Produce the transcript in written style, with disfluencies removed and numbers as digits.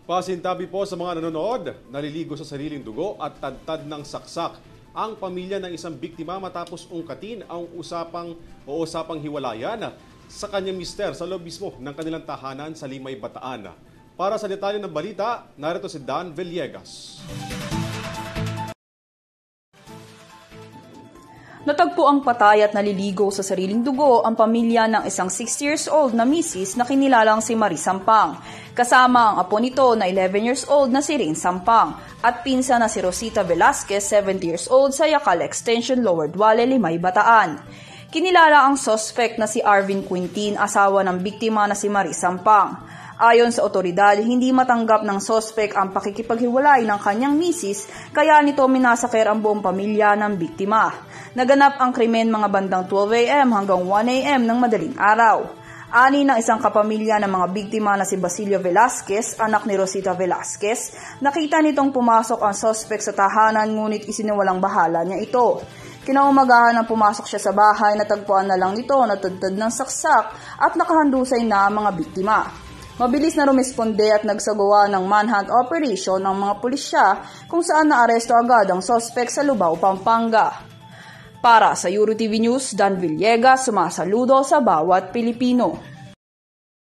Pasintabi po sa mga nanonood, naliligo sa sariling dugo at tadtad ng saksak ang pamilya ng isang biktima matapos ungkatin ang usapang hiwalayan sa kanyang mister sa loob mismo ng kanilang tahanan sa Limay, Bataan. Para sa detalye ng balita, narito si Dan Villegas. Natagpo ang patay at naliligo sa sariling dugo ang pamilya ng isang 6 years old na misis na kinilalang si Marie Sampang, kasama ang apo nito na 11 years old na si Rain Sampang at pinsa na si Rosita Velasquez, 70 years old sa Yakal Extension, Lower Duale, Limay, Bataan. Kinilala ang suspect na si Arvin Quintin, asawa ng biktima na si Marie Sampang. Ayon sa otoridad, hindi matanggap ng suspect ang pakikipaghiwalay ng kanyang misis kaya nito minasakir ang buong pamilya ng biktima. Naganap ang krimen mga bandang 12 a.m. hanggang 1 a.m. ng madaling araw. Ani ng isang kapamilya ng mga biktima na si Basilio Velasquez, anak ni Rosita Velasquez, nakita nitong pumasok ang suspect sa tahanan ngunit isiniwalang bahala niya ito. Kinaumagahan nang pumasok siya sa bahay, natagpuan na lang nito na tadtad ng saksak at nakahandusay na ang mga biktima. Mabilis na rumisponde at nagsagawa ng manhunt operation ng mga pulisya kung saan naaresto agad ang suspect sa Lubao, Pampanga. Para sa EuroTV News, Dan Villegas, sumasaludo sa bawat Pilipino.